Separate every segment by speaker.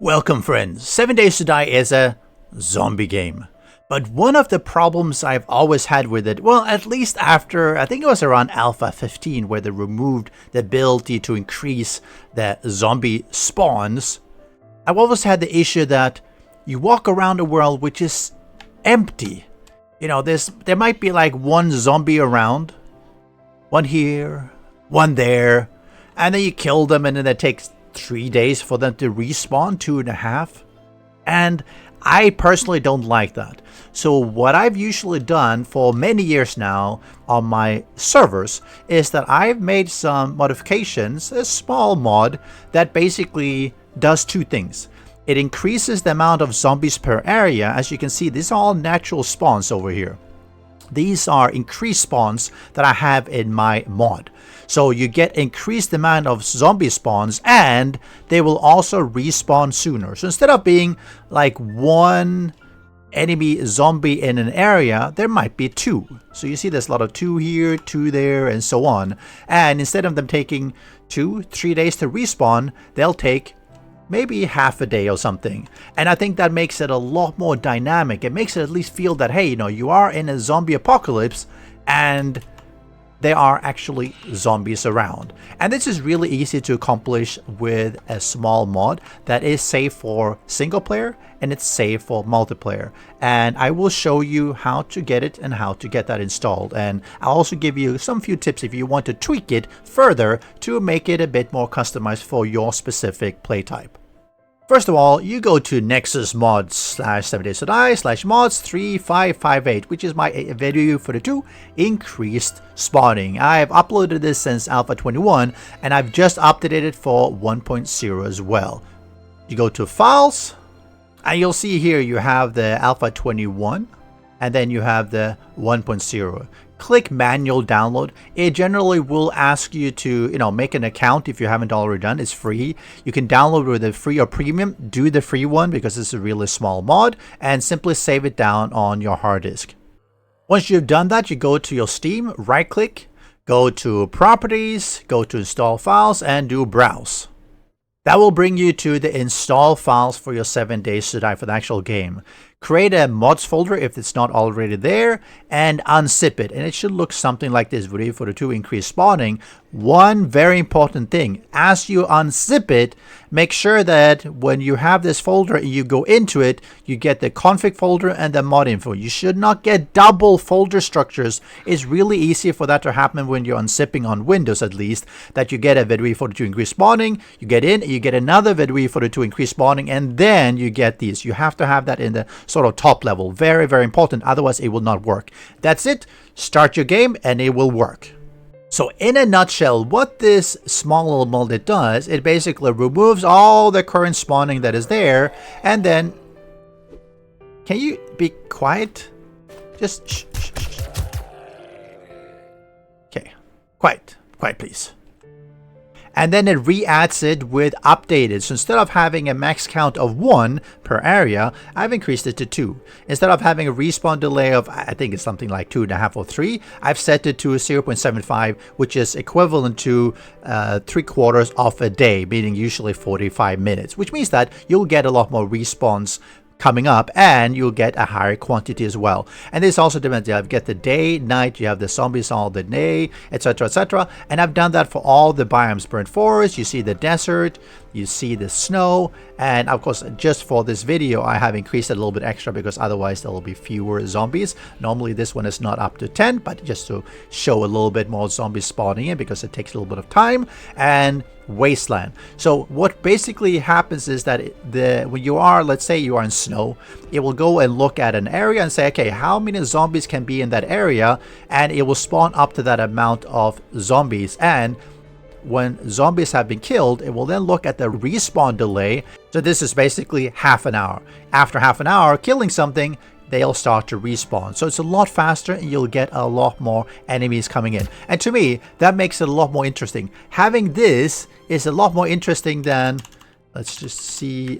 Speaker 1: Welcome friends, 7 Days to Die is a zombie game. But one of the problems I've always had with it, well at least after, I think it was around Alpha 15 where they removed the ability to increase the zombie spawns, I've always had the issue that you walk around a world which is empty. You know, there might be like one zombie around, one here, one there, and then you kill them and then it takes 3 days for them to respawn, 2.5. And I personally don't like that. So what I've usually done for many years now on my servers is that I've made some modifications, a small mod that basically does two things. It increases the amount of zombies per area. As you can see, these are all natural spawns over here. These are increased spawns that I have in my mod. So you get increased amount of zombie spawns and they will also respawn sooner. So instead of being like one enemy zombie in an area, there might be two. So you see there's a lot of two here, two there, and so on. And instead of them taking 2-3 days to respawn, they'll take maybe half a day or something. And I think that makes it a lot more dynamic. It makes it at least feel that, hey, you know, you are in a zombie apocalypse and there are actually zombies around. And this is really easy to accomplish with a small mod that is safe for single player and it's safe for multiplayer. And I will show you how to get it and how to get that installed. And I'll also give you some few tips if you want to tweak it further to make it a bit more customized for your specific play type. First of all, you go to Nexus Mods /7 Days to Die /mods 3558, which is my video for the 2 increased spawning. I've uploaded this since Alpha 21 and I've just updated it for 1.0 as well. You go to Files and you'll see here you have the Alpha 21 and then you have the 1.0. Click manual download. It generally will ask you to, make an account if you haven't already done. It's free. You can download with a free or premium. Do the free one because it's a really small mod and simply save it down on your hard disk. Once you've done that, you go to your Steam, right click, go to properties, go to install files and do browse. That will bring you to the install files for your 7 Days to Die for the actual game. Create a mods folder if it's not already there and unzip it. And it should look something like this. Video for the 2 increased spawning. One very important thing, as you unzip it, make sure that when you have this folder and you go into it, you get the config folder and the mod info. You should not get double folder structures. It's really easy for that to happen when you're unzipping on Windows at least, that you get a video for the 2 increased spawning, you get in, you get another video for the 2 increased spawning, and then you get these. You have to have that in the sort of top level. Very, very important. Otherwise, it will not work. That's it. Start your game and it will work. So in a nutshell, what this small little mod does, it basically removes all the current spawning that is there, and then, can you be quiet? Just shh, shh, shh. Okay, quiet please. And then it re-adds it with updated. So instead of having a max count of 1 per area, I've increased it to 2. Instead of having a respawn delay of, I think it's something like 2.5 or 3, I've set it to 0.75, which is equivalent to 3/4 of a day, meaning usually 45 minutes, which means that you'll get a lot more respawns coming up and you'll get a higher quantity as well. And this also depends. You get the day, night, you have the zombies all the day, etc, etc. And I've done that for all the biomes. Burnt forest, you see the desert, you see the snow, and of course just for this video I have increased it a little bit extra because otherwise there will be fewer zombies. Normally this one is not up to 10, but just to show a little bit more zombies spawning in because it takes a little bit of time. And wasteland. So what basically happens is that when you are, let's say you are in snow, it will go and look at an area and say, okay, how many zombies can be in that area, and it will spawn up to that amount of zombies. And when zombies have been killed, it will then look at the respawn delay. So this is basically half an hour. After half an hour killing something, they'll start to respawn. So it's a lot faster and you'll get a lot more enemies coming in. And to me, that makes it a lot more interesting. Having this is a lot more interesting than, let's just see,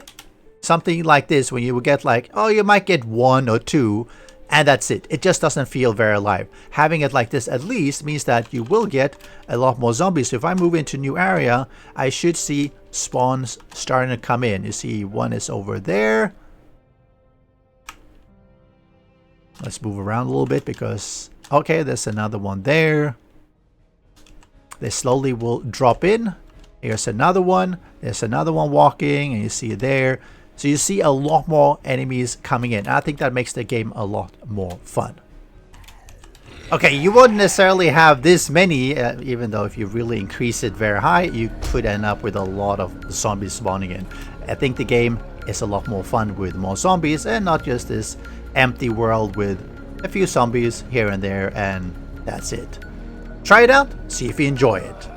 Speaker 1: something like this when you will get like, oh, you might get 1 or 2 and that's it. It just doesn't feel very alive. Having it like this at least means that you will get a lot more zombies. So if I move into a new area, I should see spawns starting to come in. You see one is over there. Let's move around a little bit because, okay, there's another one there. They slowly will drop in. Here's another one. There's another one walking, and you see it there. So you see a lot more enemies coming in. I think that makes the game a lot more fun. Okay, you wouldn't necessarily have this many, even though if you really increase it very high, you could end up with a lot of zombies spawning in. I think the game is a lot more fun with more zombies and not just this empty world with a few zombies here and there, and that's it. Try it out, see if you enjoy it.